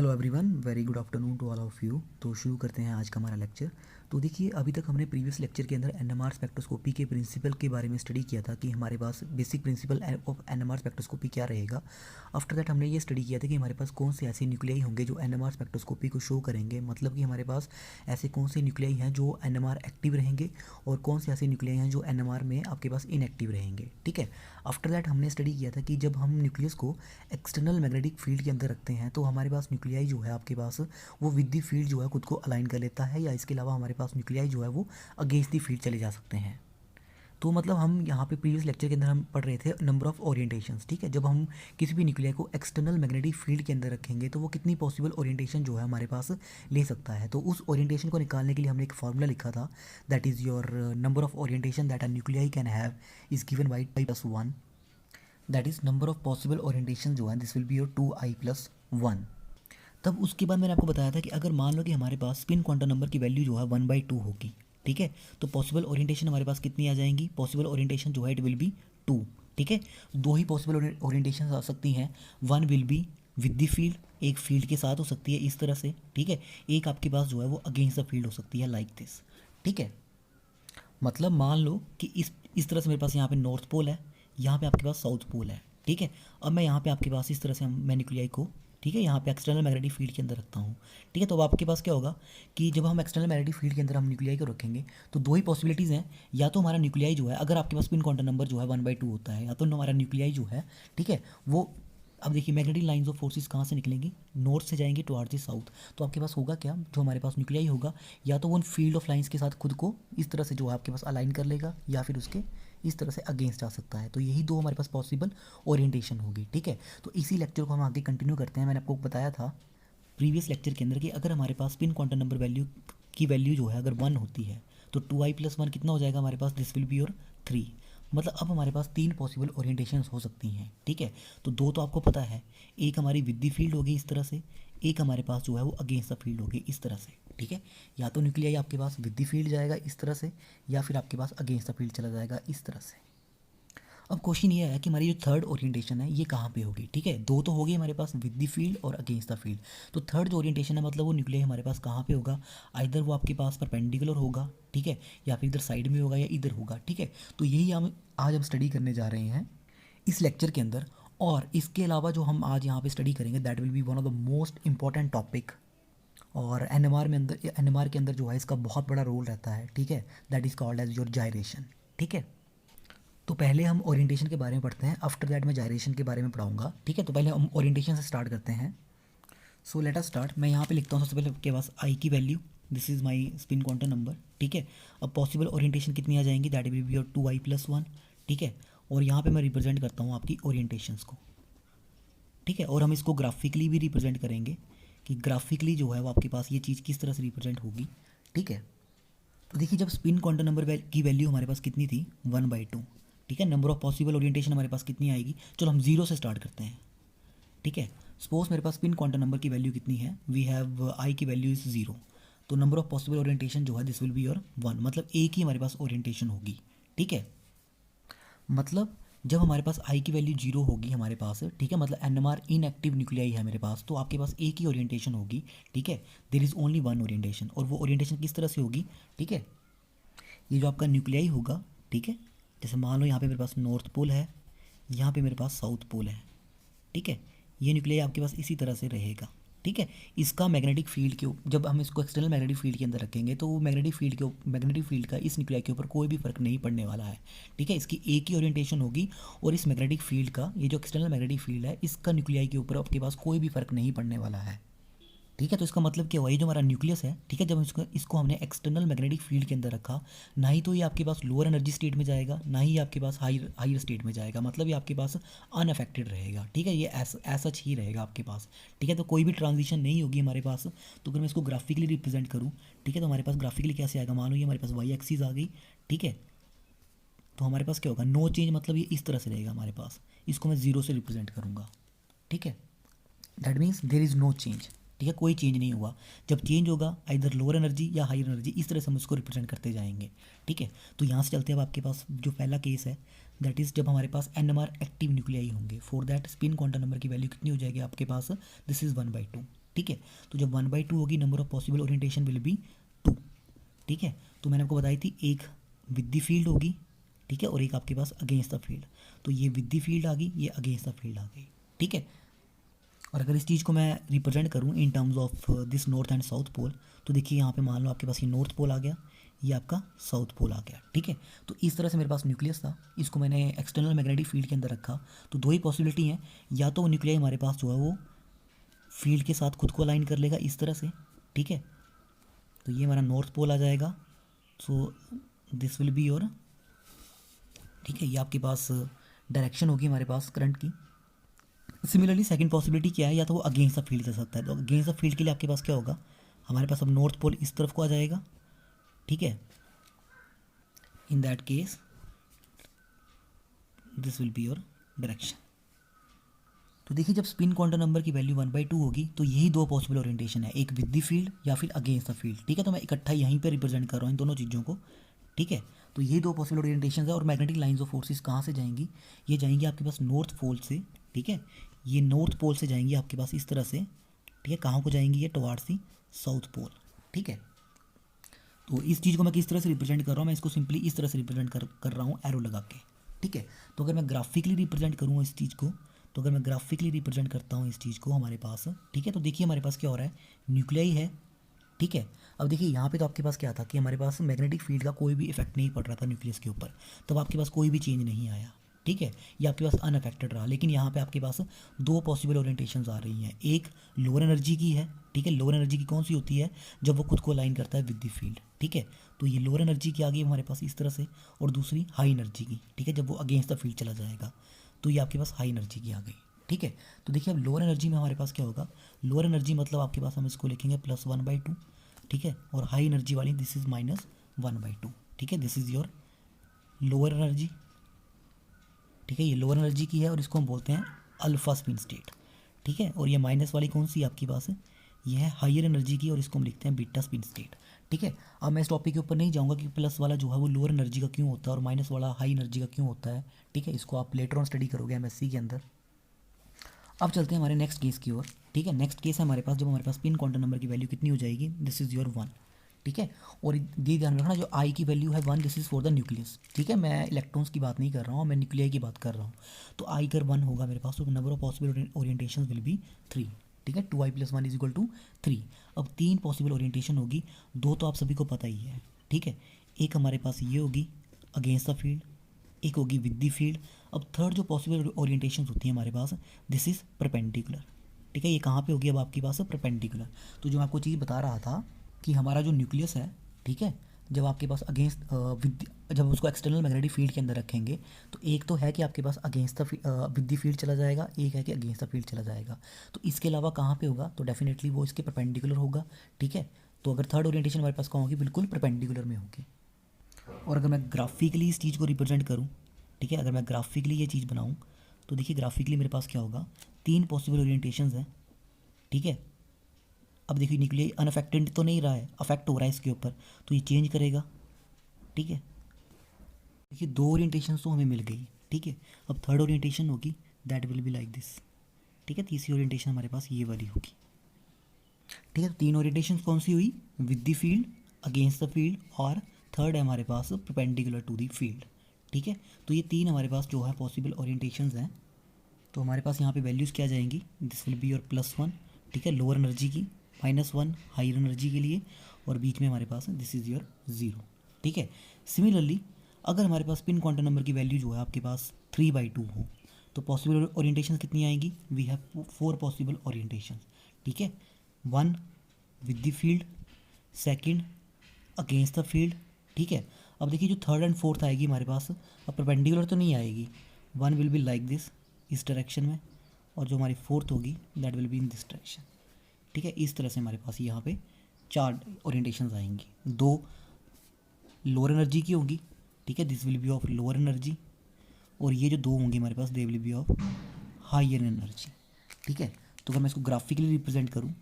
Hello everyone, very good afternoon to all of you. तो शुरू करते हैं आज का हमारा लेक्चर। तो देखिए, अभी तक हमने प्रीवियस लेक्चर के अंदर एनएमआर स्पेक्ट्रोस्कोपी के प्रिंसिपल के बारे में स्टडी किया था कि हमारे पास basic principle of NMR spectroscopy क्या रहेगा। आफ्टर दैट हमने ये स्टडी किया था कि हमारे पास कौन से ऐसे न्यूक्लियाई होंगे जो एनएमआर स्पेक्ट्रोस्कोपी को शो करेंगे, मतलब कि हमारे पास ऐसे कौन से न्यूक्लियाई हैं जो एनएमआर एक्टिव रहेंगे और कौन से ऐसे न्यूक्लियाई हैं जो एनएमआर में आपके पास इनएक्टिव रहेंगे। ठीक है, आफ्टर दैट हमने स्टडी किया था कि जब हम न्यूक्लियस को एक्सटर्नल मैग्नेटिक फील्ड के अंदर रखते हैं तो हमारे पास न्यूक्लियाई जो है आपके पास वो विद द फील्ड जो है खुद को अलाइन कर लेता है, या इसके अलावा हमारे पास न्यूक्लियाई जो है वो अगेंस्ट द फील्ड चले जा सकते हैं। तो मतलब हम यहाँ पे प्रीवियस लेक्चर के अंदर हम पढ़ रहे थे नंबर ऑफ ओरिएंटेशंस। ठीक है, जब हम किसी भी न्यूक्लियाई को एक्सटर्नल मैग्नेटिक फील्ड के अंदर रखेंगे तो वो कितनी पॉसिबल ओरिएंटेशन जो है हमारे पास ले सकता है। तो उस ओरिएंटेशन को निकालने के लिए हमने एक फार्मूला लिखा था, that is your number of orientation that a nuclei can have is given by +1, that is number of possible orientation जो है this will be your 2i+1। तब उसके बाद मैंने आपको बताया था कि अगर मान लो कि हमारे पास स्पिन क्वांटम नंबर की वैल्यू जो है 1/2 होगी, ठीक है, तो पॉसिबल ओरिएंटेशन हमारे पास कितनी आ जाएंगी, पॉसिबल ओरिएंटेशन जो है इट विल बी 2। ठीक है, दो ही पॉसिबल ओरिएंटेशन आ सकती हैं, one will be with the field, एक फील्ड के साथ हो सकती है इस तरह से, ठीक है, एक आपके पास जो है वो अगेंस्ट द फील्ड हो सकती है लाइक दिस। ठीक है, मतलब मान लो कि इस तरह से मेरे पास यहाँ पे नॉर्थ पोल है, यहाँ पे आपके पास साउथ पोल है। ठीक है, अब मैं यहाँ पे आपके पास इस तरह से मैं न्यूक्लियाई को, ठीक है, यहाँ पे एक्सटर्नल मैग्नेटिक फील्ड के अंदर रखता हूँ। ठीक है, तो अब आपके पास क्या होगा कि जब हम एक्सटर्नल मैग्नेटिक फील्ड के अंदर हम न्यूक्लियाई को रखेंगे तो दो ही पॉसिबिलिटीज़ हैं, या तो हमारा न्यूक्लियाई जो है, अगर आपके पास स्पिन क्वांटम नंबर जो है 1/2 होता है, या तो हमारा न्यूक्लियाई जो है, ठीक है, वो, अब देखिए मैग्नेटिक लाइंस ऑफ फोर्सेस कहाँ से निकलेंगी, नॉर्थ से जाएंगी टुवार्ड्स द साउथ। तो आपके पास होगा क्या, जो हमारे पास न्यूक्लियाई होगा, या तो वो उन फील्ड ऑफ लाइंस के साथ खुद को इस तरह से जो है आपके पास अलाइन कर लेगा, या फिर उसके इस तरह से अगेंस्ट आ सकता है। तो यही दो हमारे पास पॉसिबल ओरिएंटेशन होगी। ठीक है, तो इसी लेक्चर को हम आगे कंटिन्यू करते हैं। मैंने आपको बताया था प्रीवियस लेक्चर के अंदर कि अगर हमारे पास स्पिन क्वांटम नंबर वैल्यू की वैल्यू जो है अगर 1 होती है तो 2i+1 कितना हो जाएगा हमारे पास, दिस विल बी योर 3। मतलब अब हमारे पास तीन पॉसिबल ओरिएंटेशंस हो सकती हैं। ठीक है, तो दो तो आपको पता है, एक हमारी विद द फील्ड होगी इस तरह से, एक हमारे पास जो है वो अगेंस्ट द फील्ड होगी इस तरह से। ठीक है, या तो न्यूक्लियाई आपके पास विद द फील्ड जाएगा इस तरह से, या फिर आपके पास अगेंस्ट द फील्ड चला जाएगा इस तरह से। अब क्वेश्चन ये है कि हमारी जो थर्ड ओरिएंटेशन है ये कहाँ पे होगी। ठीक है, दो तो होगी हमारे पास विद द फील्ड और अगेंस्ट द फील्ड, तो थर्ड जो ओरिएंटेशन है मतलब वो न्यूक्लियाई हमारे पास कहाँ पे होगा, आइदर वो आपके पास परपेंडिकुलर होगा, ठीक है, या फिर इधर साइड में होगा या इधर होगा। ठीक है, तो यही हम आज हम स्टडी करने जा रहे हैं इस लेक्चर के अंदर। और इसके अलावा जो हम आज यहाँ पे स्टडी करेंगे that will B one of the most important topic, और एनएमआर के अंदर जो है इसका बहुत बड़ा रोल रहता है। ठीक है, that is called as your gyration. ठीक है, तो पहले हम ओरिएंटेशन के बारे में पढ़ते हैं, आफ्टर दैट मैं जायरेशन के बारे में पढ़ाऊंगा। ठीक है, तो पहले हम ओरिएंटेशन से स्टार्ट करते हैं। So let us start. मैं यहाँ पे लिखता हूँ सबसे पहले आपके पास आई की value, this is my spin quantum number. ठीक है, अब पॉसिबल ओरिएंटेशन कितनी आ जाएंगी, that will be your 2i+1। ठीक है, और यहाँ पे मैं रिप्रेजेंट करता हूँ आपकी ओरिएंटेशंस को। ठीक है, और हम इसको ग्राफिकली भी रिप्रेजेंट करेंगे कि ग्राफिकली जो है वो आपके पास ये चीज़ किस तरह से रिप्रेजेंट होगी। ठीक है, तो देखिए जब स्पिन क्वांटम नंबर की वैल्यू हमारे पास कितनी थी, 1/2। ठीक है, नंबर ऑफ पॉसिबल ओरिएंटेशन हमारे पास कितनी आएगी, चलो हम जीरो से स्टार्ट करते हैं। ठीक है, सपोज मेरे पास स्पिन क्वांटम नंबर की वैल्यू कितनी है, वी हैव आई की वैल्यू इज़ 0, तो नंबर ऑफ पॉसिबल ओरिएंटेशन जो है दिस विल बी योर 1, मतलब एक ही हमारे पास ओरिएंटेशन होगी। ठीक है, मतलब जब हमारे पास आई की वैल्यू 0 होगी हमारे पास, ठीक है, मतलब एनएमआर इनएक्टिव न्यूक्लियाई है मेरे पास, तो आपके पास एक ही ओरिएंटेशन होगी। ठीक है, there is only one orientation, और वो ओरिएंटेशन किस तरह से होगी, ठीक है, ये जो आपका न्यूक्लियाई होगा, ठीक है, जैसे मान लो यहाँ पे मेरे पास नॉर्थ पोल है, यहाँ पे मेरे पास साउथ पोल है। ठीक है, ये न्यूक्लियाई आपके पास इसी तरह से रहेगा। ठीक है, इसका मैग्नेटिक फील्ड के जब हम इसको एक्सटर्नल मैग्नेटिक फील्ड के अंदर रखेंगे तो वो मैग्नेटिक फील्ड का इस न्यूक्लियाई के ऊपर कोई भी फर्क नहीं पड़ने वाला है। ठीक है, इसकी एक ही ओरिएंटेशन होगी, और इस मैग्नेटिक फील्ड का, ये जो एक्सटर्नल मैग्नेटिक फील्ड है, इसका न्यूक्लियाई के ऊपर आपके पास कोई भी फर्क नहीं पड़ने वाला है। ठीक है, तो इसका मतलब क्या हुआ, ये जो हमारा न्यूक्लियस है, ठीक है, जब इसको हमने एक्सटर्नल मैग्नेटिक फील्ड के अंदर रखा, ना ही तो ये आपके पास लोअर एनर्जी स्टेट में जाएगा, ना ही ये आपके पास हायर स्टेट में जाएगा, मतलब ये आपके पास अनअफेक्टेड रहेगा। ठीक है, ये ऐसा ही रहेगा आपके पास। ठीक है, तो कोई भी ट्रांजिशन नहीं होगी हमारे पास। तो अगर मैं इसको ग्राफिकली रिप्रेजेंट करूँ, ठीक है, तो हमारे पास ग्राफिकली कैसे आएगा, मान लो ये हमारे पास वाई एक्सिस आ गई। ठीक है, तो हमारे पास क्या होगा, नो चेंज, मतलब ये इस तरह से रहेगा हमारे पास, इसको मैं जीरो से रिप्रेजेंट करूँगा। ठीक है, that means there is no change. ठीक है, कोई चेंज नहीं हुआ। जब चेंज होगा आइदर लोअर एनर्जी या हायर एनर्जी, इस तरह से हम उसको रिप्रेजेंट करते जाएंगे। ठीक है, तो यहाँ से चलते हैं अब आपके पास जो पहला केस है, दैट इज़ जब हमारे पास एनएमआर एक्टिव न्यूक्लियाई होंगे। For that spin quantum number की वैल्यू कितनी हो जाएगी आपके पास, दिस इज़ 1/2। ठीक है। तो जब 1/2 होगी number of possible orientation will be 2, ठीक है। तो मैंने आपको बताई थी एक विद द फील्ड होगी, ठीक है, और एक आपके पास अगेंस्ट द फील्ड। तो ये विद द फील्ड आ गई, ये अगेंस्ट द फील्ड आ गई, ठीक है। और अगर इस चीज़ को मैं रिप्रेजेंट करूँ in terms of this north and south pole, तो देखिए यहाँ पे मान लो आपके पास ये नॉर्थ पोल आ गया, ये आपका साउथ पोल आ गया, ठीक है। तो इस तरह से मेरे पास न्यूक्लियस था, इसको मैंने एक्सटर्नल मैग्नेटिक फील्ड के अंदर रखा। तो दो ही पॉसिबिलिटी हैं, या तो वो न्यूक्लियाई हमारे पास जो है वो फील्ड के साथ खुद को अलाइन कर लेगा इस तरह से, ठीक है। तो ये हमारा नॉर्थ पोल आ जाएगा, so this will be your, ठीक है, ये आपके पास डायरेक्शन होगी हमारे पास करंट की। सिमिलरली सेकंड पॉसिबिलिटी क्या है, या तो वो अगेंस्ट द फील्ड चल सकता है। तो अगेंस्ट द फील्ड के लिए आपके पास क्या होगा, हमारे पास अब नॉर्थ पोल इस तरफ को आ जाएगा, ठीक है। In that case this will be your direction. तो देखिए जब स्पिन क्वांटम नंबर की वैल्यू 1/2 होगी तो यही दो पॉसिबल ओरिएंटेशन है, एक विद द फील्ड या फिर अगेंस्ट द फील्ड, ठीक है। तो मैं इकट्ठा यहीं पे रिप्रेजेंट कर रहा हूँ इन दोनों चीज़ों को, ठीक है। तो यही दो पॉसिबल ओरिएंटेशन है। और मैग्नेटिक लाइंस ऑफ फोर्सेस कहाँ से जाएंगी, ये जाएंगी आपके पास नॉर्थ पोल से, ठीक है। ये नॉर्थ पोल से जाएंगी आपके पास इस तरह से, ठीक है। कहाँ को जाएंगी, ये टुवार्ड्स दी साउथ पोल, ठीक है। तो इस चीज़ को मैं किस तरह से रिप्रेजेंट कर रहा हूँ, मैं इसको सिंपली इस तरह से रिप्रेजेंट कर रहा हूँ एरो लगा के, ठीक है। तो अगर मैं ग्राफिकली रिप्रेजेंट करूँ इस चीज़ को, तो अगर मैं ग्राफिकली रिप्रेजेंट करता हूँ इस चीज़ को हमारे पास, ठीक है। तो देखिए हमारे पास क्या हो रहा है, न्यूक्लियाई है, ठीक है। अब देखिए यहाँ पे तो आपके पास क्या था कि हमारे पास मैग्नेटिक फील्ड का कोई भी इफेक्ट नहीं पड़ रहा था न्यूक्लियस के ऊपर, तब आपके पास कोई भी चेंज नहीं आया, ठीक है। ये आपके पास अनअफेक्टेड रहा। लेकिन यहाँ पे आपके पास दो पॉसिबल ओरिएंटेशंस आ रही हैं, एक लोअर एनर्जी की है, ठीक है। लोअर एनर्जी की कौन सी होती है, जब वो खुद को अलाइन करता है विद द फील्ड, ठीक है। तो ये लोअर एनर्जी की आ गई हमारे पास इस तरह से, और दूसरी हाई एनर्जी की, ठीक है, जब वो अगेंस्ट द फील्ड चला जाएगा। तो ये आपके पास हाई एनर्जी की आ गई, ठीक है। तो देखिए अब लोअर एनर्जी में हमारे पास क्या होगा, लोअर एनर्जी मतलब आपके पास हम इसको लिखेंगे +1/2, ठीक है। और हाई एनर्जी वाली दिस इज -1/2, ठीक है। This is your lower energy, ठीक है। ये लोअर एनर्जी की है और इसको हम बोलते हैं अल्फा स्पिन स्टेट, ठीक है। और ये माइनस वाली कौन सी आपके पास है, ये है हायर एनर्जी की और इसको हम लिखते हैं बीटा स्पिन स्टेट, ठीक है। अब मैं इस टॉपिक के ऊपर नहीं जाऊंगा कि प्लस वाला जो है वो लोअर एनर्जी का क्यों होता है और माइनस वाला हाई एनर्जी का क्यों होता है, ठीक है। इसको आप लेटर ऑन स्टडी करोगे एमएससी के अंदर। अब चलते हैं हमारे नेक्स्ट केस की ओर, ठीक है। नेक्स्ट केस है हमारे पास जब हमारे पास स्पिन क्वांटम नंबर की वैल्यू कितनी हो जाएगी, दिस इज़ योर 1, ठीक है। और ये ध्यान रखना जो आई की वैल्यू है 1, this is for the nucleus, ठीक है। मैं इलेक्ट्रॉन्स की बात नहीं कर रहा हूँ, मैं न्यूक्लियाई की बात कर रहा हूँ। तो आई अगर 1 होगा मेरे पास तो number of possible orientation will be 3, ठीक है। 2i + 1 = 3। अब 3 पॉसिबल ओरिएंटेशन होगी, दो तो आप सभी को पता ही है, ठीक है। एक हमारे पास ये होगी अगेंस्ट द फील्ड, एक होगी विद द फील्ड। अब थर्ड जो पॉसिबल ओरिएंटेशन होती है हमारे पास, दिस इज़ परपेंडिकुलर, ठीक है। ये कहाँ पे होगी अब आपके पास परपेंडिकुलर। तो जो मैं आपको चीज़ बता रहा था कि हमारा जो न्यूक्लियस है, ठीक है, जब आपके पास अगेंस्ट जब उसको एक्सटर्नल मैग्नेटिक फील्ड के अंदर रखेंगे तो एक तो है कि आपके पास against the with the field चला जाएगा, एक है कि अगेंस्ट द फील्ड चला जाएगा। तो इसके अलावा कहाँ पे होगा, तो डेफिनेटली वो इसके परपेंडिकुलर होगा, ठीक है। तो अगर थर्ड ओरिएंटेशन हमारे पास कहाँ होगी, बिल्कुल परपेंडिकुलर में होगी। और अगर मैं ग्राफिकली इस चीज़ को रिप्रेजेंट करूँ, ठीक है, अगर मैं ग्राफिकली ये चीज़ बनाऊँ तो देखिए ग्राफिकली मेरे पास क्या होगा, 3 पॉसिबल ओरिएंटेशंस हैं, ठीक है। अब देखिए न्यूक्लियाई अनअफेक्टेड तो नहीं रहा है, अफेक्ट हो रहा है इसके ऊपर, तो ये चेंज करेगा, ठीक है। देखिए 2 ओरिएंटेशन तो हमें मिल गई, ठीक है। अब थर्ड ओरिएंटेशन होगी that will be like this, ठीक है। तीसरी ओरिएंटेशन हमारे पास ये वाली होगी, ठीक है। तो 3 ओरिएंटेशन कौन सी हुई, with the field, against the field, और थर्ड है हमारे पास परपेंडिकुलर टू द फील्ड, ठीक है। तो ये 3 हमारे पास जो है पॉसिबल ओरिएंटेशंस हैं। तो हमारे पास यहाँ पे वैल्यूज़ क्या जाएंगी, दिस विल बी योर +1, ठीक है, लोअर एनर्जी की, -1 हायर एनर्जी के लिए, और बीच में हमारे पास दिस इज़ योर 0, ठीक है। सिमिलरली अगर हमारे पास स्पिन क्वांटम नंबर की वैल्यू जो है आपके पास 3/2 हो तो पॉसिबल ओरिएंटेशन कितनी आएंगी, वी हैव 4 पॉसिबल ओरिएंटेशन, ठीक है। 1 with the field, second against the field, ठीक है। अब देखिए जो थर्ड एंड फोर्थ आएगी हमारे पास, अब परपेंडिकुलर तो नहीं आएगी, 1 विल बी लाइक दिस इस डायरेक्शन में, और जो हमारी फोर्थ होगी that will be in this direction, ठीक है। इस तरह से हमारे पास यहाँ पे 4 ओरिएंटेशंस आएंगी, 2 लोअर एनर्जी की होगी, ठीक है, this will be of lower energy, और ये जो 2 होंगे हमारे पास they will be of higher energy, ठीक है। तो अगर मैं इसको ग्राफिकली रिप्रेजेंट करूँ,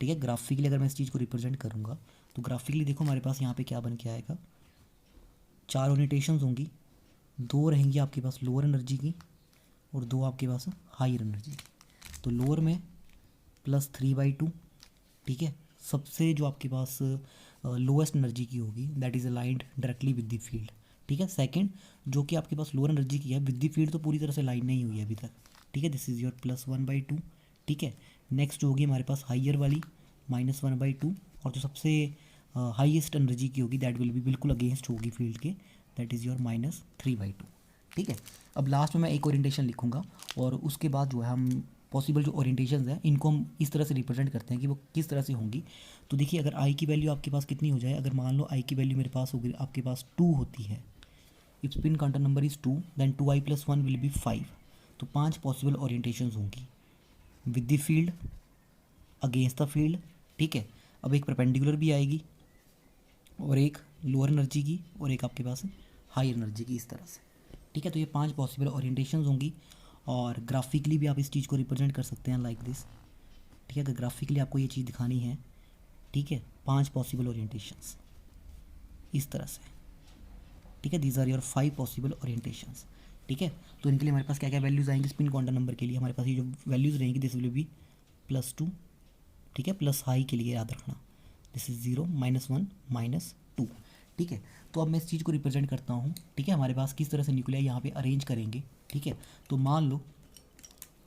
ठीक है, ग्राफिकली अगर मैं इस चीज़ को रिप्रेजेंट करूँगा तो ग्राफिकली देखो हमारे पास यहाँ पे क्या बन के आएगा, 4 ओरिएंटेशंस होंगी, 2 रहेंगी आपके पास लोअर एनर्जी की और 2 आपके पास हायर एनर्जी। तो लोअर में +3/2, ठीक है। सबसे जो आपके पास लोएस्ट एनर्जी की होगी that is aligned directly with the field, ठीक है। सेकंड जो कि आपके पास लोअर एनर्जी की है विद द फील्ड तो पूरी तरह से लाइन नहीं हुई है अभी तक, ठीक है। दिस इज़ योर +1/2, ठीक है। नेक्स्ट होगी हमारे पास हाइयर वाली -1/2, और जो सबसे हाईएस्ट एनर्जी की होगी दैट विल बी बिल्कुल अगेंस्ट होगी फील्ड के, दैट इज़ योर -3/2, ठीक है। अब लास्ट में मैं एक ओरिएंटेशन लिखूंगा और उसके बाद जो है हम पॉसिबल जो ओरिएंटेशंस हैं इनको हम इस तरह से रिप्रेजेंट करते हैं कि वो किस तरह से होंगी। तो देखिए अगर आई की वैल्यू आपके पास कितनी हो जाए, अगर मान लो आई की वैल्यू मेरे पास होगी आपके पास 2 होती है, if spin counter number is 2 then 2i + 1 will be 5। तो 5 पॉसिबल ओरिएंटेशंस होंगी with the field, against the field, ठीक है। अब एक परपेंडिकुलर भी आएगी और एक लोअर एनर्जी की और एक आपके पास हाई एनर्जी की, इस तरह से, ठीक है। तो ये 5 पॉसिबल ओरिएंटेशंस होंगी और ग्राफिकली भी आप इस चीज़ को रिप्रेजेंट कर सकते हैं लाइक दिस, ठीक है। अगर ग्राफिकली आपको ये चीज़ दिखानी है, ठीक है, 5 पॉसिबल ओरिएंटेशंस इस तरह से, ठीक है। These are your 5 possible orientations, ठीक है। तो इनके लिए हमारे पास क्या क्या वैल्यूज़ आएंगी स्पिन क्वांटम नंबर के लिए, हमारे पास ये जो वैल्यूज़ रहेंगी दिस विल बी +2, ठीक है। प्लस हाई के लिए याद रखना दिस इज़ 0 -1 -2, ठीक है। तो अब मैं इस चीज़ को रिप्रेजेंट करता हूँ, ठीक है। हमारे पास किस तरह से न्यूक्लियाई यहाँ पे अरेंज करेंगे, ठीक है। तो मान लो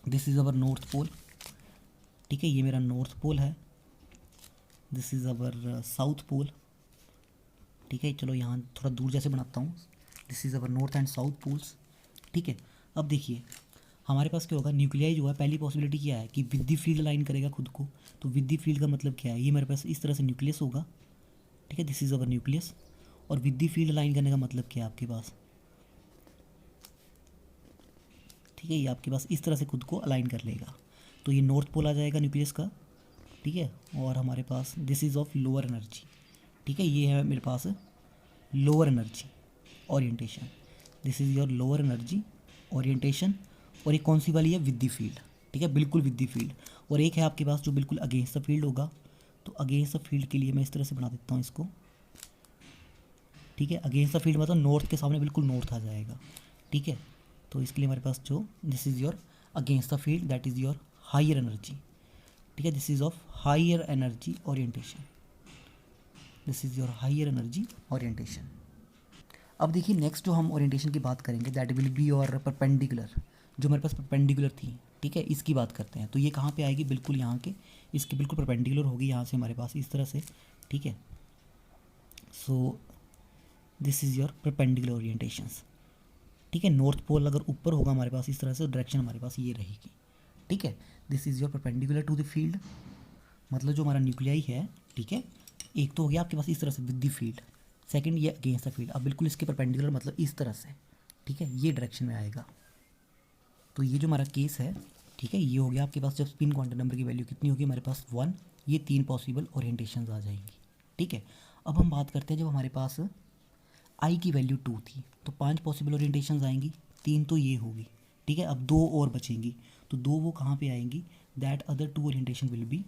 this is our north pole, ठीक है, ये मेरा नॉर्थ पोल है, this is our south pole, ठीक है। चलो यहाँ थोड़ा दूर जैसे बनाता हूँ, this is our north and south poles, ठीक है। अब देखिए हमारे पास क्या होगा, न्यूक्लियाई जो है पहली पॉसिबिलिटी क्या है कि विद द फील्ड लाइन करेगा खुद को। तो विद द फील्ड का मतलब क्या है, ये मेरे पास इस तरह से न्यूक्लियस होगा, ठीक है, दिस इज़ अवर न्यूक्लियस। और विद द फील्ड लाइन करने का मतलब क्या है आपके पास, ठीक है, ये आपके पास इस तरह से खुद को अलाइन कर लेगा। तो ये नॉर्थ पोल आ जाएगा न्यूक्लियस का, ठीक है। और हमारे पास this is of lower energy, ठीक है, ये है मेरे पास lower energy orientation, this is your lower energy orientation. और एक कौन सी वाली है, विद द फील्ड, ठीक है, बिल्कुल विद द फील्ड। और एक है आपके पास जो बिल्कुल अगेंस्ट द फील्ड होगा। तो अगेंस्ट द फील्ड के लिए मैं इस तरह से बना देता हूँ इसको, ठीक है। अगेंस्ट द फील्ड मतलब नॉर्थ के सामने बिल्कुल नॉर्थ आ जाएगा, ठीक है। तो इसके लिए हमारे पास जो this is your against the field that is your higher energy, ठीक है, this is of higher energy orientation, this is your higher energy orientation. अब देखिए नेक्स्ट जो हम ओरिएंटेशन की बात करेंगे that will be your perpendicular, जो मेरे पास परपेंडिकुलर थी, ठीक है, इसकी बात करते हैं। तो ये कहाँ पे आएगी, बिल्कुल यहाँ के इसके बिल्कुल परपेंडिकुलर होगी यहाँ से हमारे पास इस तरह से, ठीक है। So this is your perpendicular orientations, ठीक है। नॉर्थ पोल अगर ऊपर होगा हमारे पास इस तरह से, डायरेक्शन हमारे पास ये रहेगी, ठीक है। This is your perpendicular to the field, मतलब जो हमारा न्यूक्लियाई है, ठीक है, एक तो हो गया आपके पास इस तरह से विद द फील्ड, सेकंड ये अगेंस्ट द फील्ड। अब बिल्कुल इसके परपेंडिकुलर मतलब इस तरह से, ठीक है, ये डायरेक्शन में आएगा। तो ये जो हमारा केस है, ठीक है, ये हो गया आपके पास जब स्पिन क्वांटम नंबर की वैल्यू कितनी होगी हमारे पास 1, ये 3 पॉसिबल ओरिएंटेशंस आ जाएंगी, ठीक है। अब हम बात करते हैं जब हमारे पास आई की वैल्यू 2 थी तो 5 पॉसिबल ओरिएंटेशंस आएंगी, 3 तो ये होगी, ठीक है। अब 2 और बचेंगी, तो 2 वो कहाँ पे आएंगी, that other 2 orientation will be,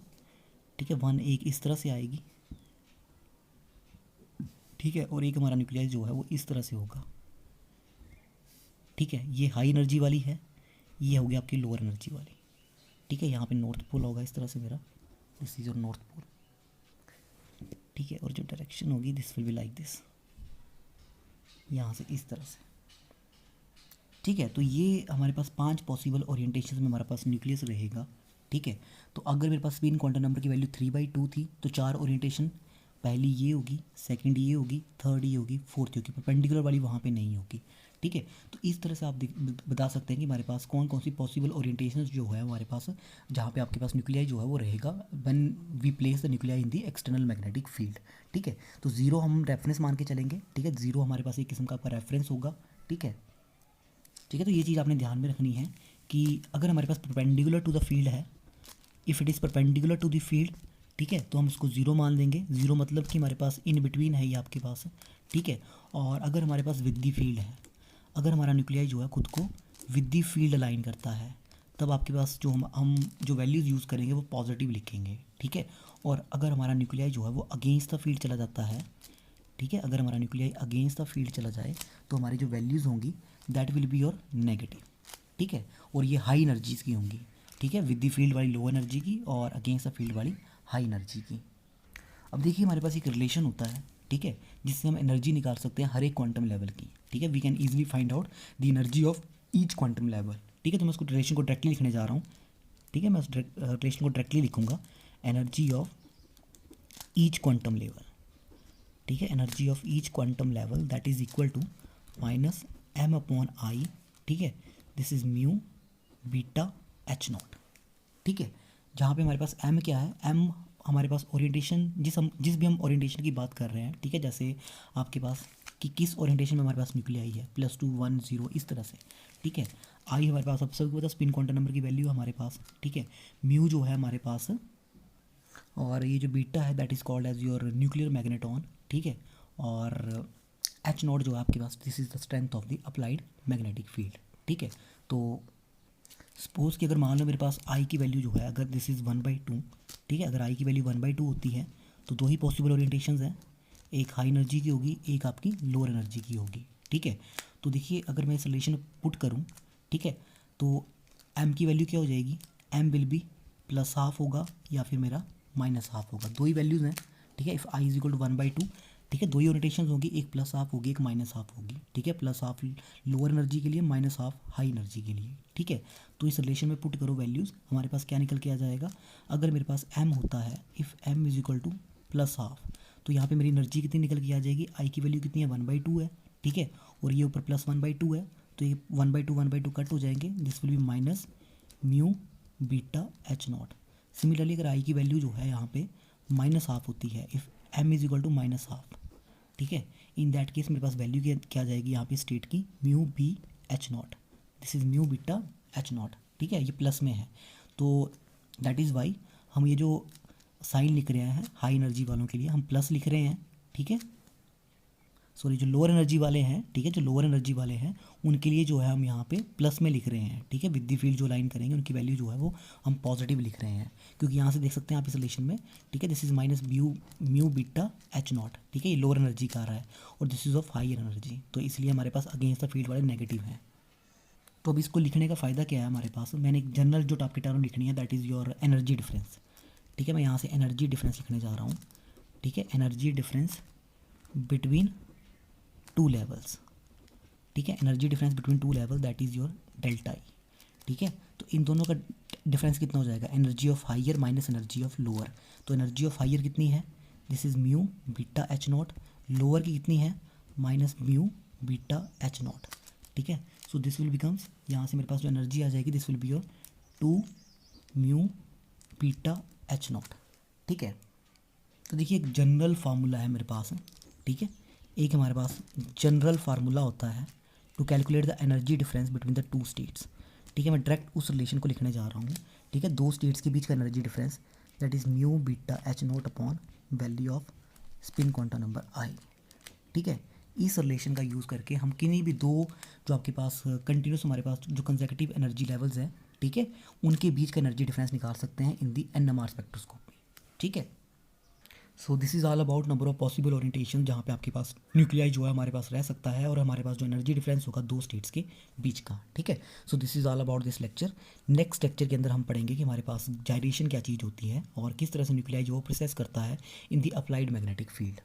ठीक है, 1 एक इस तरह से आएगी, ठीक है, और एक हमारा न्यूक्लियस जो है वो इस तरह से होगा, ठीक है। ये हाई एनर्जी वाली है, ये हो गया आपकी लोअर एनर्जी वाली, ठीक है। यहाँ पे नॉर्थ पोल होगा इस तरह से मेरा, this is your north pole, ठीक है। और जो डायरेक्शन होगी this will be like this, यहाँ से इस तरह से, ठीक है। तो ये हमारे पास 5 पॉसिबल ओरिएंटेशन में हमारे पास न्यूक्लियस रहेगा, ठीक है। तो अगर मेरे पास स्पिन क्वांटम नंबर की वैल्यू 3/2 थी तो 4 ओरिएंटेशन, पहली ये होगी, सेकंड ये होगी, थर्ड ये होगी, फोर्थ होगी, परपेंडिकुलर वाली वहाँ पे नहीं होगी, ठीक है। तो इस तरह से आप बता सकते हैं कि हमारे पास कौन कौन सी पॉसिबल ओरिएंटेशन जो है हमारे पास, जहाँ पे आपके पास न्यूक्लियाई जो है वो रहेगा when we place the nuclei in the external magnetic field, ठीक है। तो 0 हम रेफरेंस मान के चलेंगे, ठीक है, 0 हमारे पास एक किस्म का आपका रेफरेंस होगा, ठीक है, ठीक है। तो ये चीज़ आपने ध्यान में रखनी है कि अगर हमारे पास परपेंडिकुलर टू द फील्ड है, if it is perpendicular to the field, ठीक है, तो हम इसको 0 मान देंगे। 0 मतलब कि हमारे पास इन बिटवीन है ये आपके पास, ठीक है। और अगर हमारे पास विद द फील्ड है, अगर हमारा न्यूक्लियाई जो है खुद को विद द फील्ड अलाइन करता है, तब आपके पास जो हम जो वैल्यूज़ यूज़ करेंगे वो पॉजिटिव लिखेंगे, ठीक है। और अगर हमारा न्यूक्लियाई जो है वो अगेंस्ट द फील्ड चला जाता है, ठीक है, अगर हमारा न्यूक्लियाई अगेंस्ट द फील्ड चला जाए तो हमारी जो वैल्यूज़ होंगी that will be your negative, ठीक है। और ये हाई एनर्जीज़ की होंगी, ठीक है, विद द फील्ड वाली लो एनर्जी की और अगेंस्ट द फील्ड वाली हाई एनर्जी की। अब देखिए हमारे पास एक रिलेशन होता है, ठीक है, जिससे हम एनर्जी निकाल सकते हैं हर एक क्वांटम लेवल की। ठीक है, we can easily find out the energy of each quantum level. ठीक है, तो मैं उसको रिलेशन को डायरेक्टली लिखने जा रहा हूँ। ठीक है, मैं उस रिलेशन को डायरेक्टली लिखूंगा, energy of each quantum level. ठीक है, energy of each quantum level that is equal to minus m upon I. ठीक है, this is mu beta H naught. ठीक है, जहाँ पे हमारे पास एम क्या है, एम हमारे पास ओरिएंटेशन, जिस भी हम ओरिएंटेशन की बात कर रहे हैं, ठीक है, जैसे आपके पास कि किस ओरिएंटेशन में हमारे पास न्यूक्लियाई है, +2 1 0 इस तरह से। ठीक है, आई हमारे पास, अब सबको पता स्पिन क्वांटम नंबर की वैल्यू हमारे पास। ठीक है, म्यू जो है हमारे पास, और ये जो बीटा है that is called as your nuclear magneton. ठीक है, और एच नॉट जो है आपके पास, this is the strength of the applied magnetic field. ठीक है, तो सपोज़ कि अगर मान लो मेरे पास आई की वैल्यू जो है, अगर दिस इज़ 1/2, ठीक है, अगर आई की वैल्यू 1/2 होती है तो दो ही पॉसिबल ओरिएंटेशंस हैं, एक हाई एनर्जी की होगी, एक आपकी लोअर एनर्जी की होगी। ठीक है, तो देखिए अगर मैं सॉल्यूशन पुट करूँ, ठीक है, तो एम की वैल्यू क्या हो जाएगी, एम विल बी +½ होगा या फिर मेरा -½ होगा, दो ही वैल्यूज़ हैं। ठीक है, if I is equal to 1/2, ठीक है, दो ही ओरिएंटेशन होगी, एक +½ होगी, एक -½ होगी। ठीक है, +½ लोअर एनर्जी के लिए, -½ हाई एनर्जी के लिए। ठीक है, तो इस रिलेशन में पुट करो वैल्यूज़, हमारे पास क्या निकल के आ जाएगा, अगर मेरे पास m होता है, if m is equal to +½ तो यहाँ पे मेरी एनर्जी कितनी निकल के आ जाएगी, आई की वैल्यू कितनी है, 1/2 है। ठीक है, और ये ऊपर +1/2 है, तो ये 1/2 कट हो जाएंगे, this will B minus mu beta H not. Similarly अगर आई की वैल्यू जो है यहाँ पे -½ होती है, if m is equal to -½ ठीक है, इन दैट केस मेरे पास वैल्यू क्या आ जाएगी यहाँ पे स्टेट की, mu B H naught, this is mu beta H naught. ठीक है, ये प्लस में है, तो दैट इज़ वाई हम ये जो साइन लिख रहे हैं हाई एनर्जी वालों के लिए हम प्लस लिख रहे हैं। ठीक है, सॉरी जो लोअर एनर्जी वाले हैं, ठीक है, जो लोअर एनर्जी वाले हैं उनके लिए जो है हम यहाँ पे प्लस में लिख रहे हैं। ठीक है, विद द फील्ड जो लाइन करेंगे उनकी वैल्यू जो है वो हम पॉजिटिव लिख रहे हैं, क्योंकि यहाँ से देख सकते हैं आप इस रिलेशन में। ठीक है, this is minus mu beta H naught. ठीक है, ये लोअर एनर्जी का आ रहा है और this is of high energy, तो इसलिए हमारे पास अगेंस्ट द फील्ड वाले नेगेटिव हैं। तो अब इसको लिखने का फ़ायदा क्या है हमारे पास, मैंने एक जनरल जो टॉप की टर्म लिखनी है that is your energy difference. ठीक है, मैं यहाँ से एनर्जी डिफरेंस लिखने जा रहा हूँ। ठीक है, energy difference between two levels. ठीक है, energy difference between two level that is your delta E. ठीक है, तो इन दोनों का डिफरेंस कितना हो जाएगा, energy of higher minus energy of lower. तो एनर्जी ऑफ हाइयर कितनी है, this is mu beta H not, lower की कितनी है, minus mu beta H naught. ठीक है, सो दिस विल बिकम्स, यहाँ से मेरे पास जो एनर्जी आ जाएगी this will be your 2 mu beta H naught. ठीक है, तो देखिए एक जनरल फार्मूला है मेरे पास। ठीक है, एक हमारे पास जनरल फार्मूला होता है to calculate the energy difference between the two states. ठीक है, मैं डायरेक्ट उस रिलेशन को लिखने जा रहा हूँ। ठीक है, दो स्टेट्स के बीच का energy difference that is mu beta H naught upon value of spin quantum number I. ठीक है, इस रिलेशन का यूज़ करके हम किन्हीं भी दो जो आपके पास कंटिन्यूस हमारे पास जो कंसेक्यूटिव एनर्जी लेवल्स हैं, ठीक है, उनके बीच का एनर्जी डिफरेंस निकाल सकते हैं इन दी NMR स्पेक्ट्रोस्कोपी। ठीक है, so this is all about number of possible orientation जहाँ पे आपके पास न्यूक्लियाई जो है हमारे पास रह सकता है और हमारे पास जो एनर्जी डिफरेंस होगा दो स्टेट्स के बीच का। ठीक है, so this is all about this lecture. Next lecture के अंदर हम पढ़ेंगे कि हमारे पास जाइरेशन क्या चीज़ होती है और किस तरह से न्यूक्लियाई जो प्रोसेस करता है इन दी अप्लाइड मैग्नेटिक फील्ड।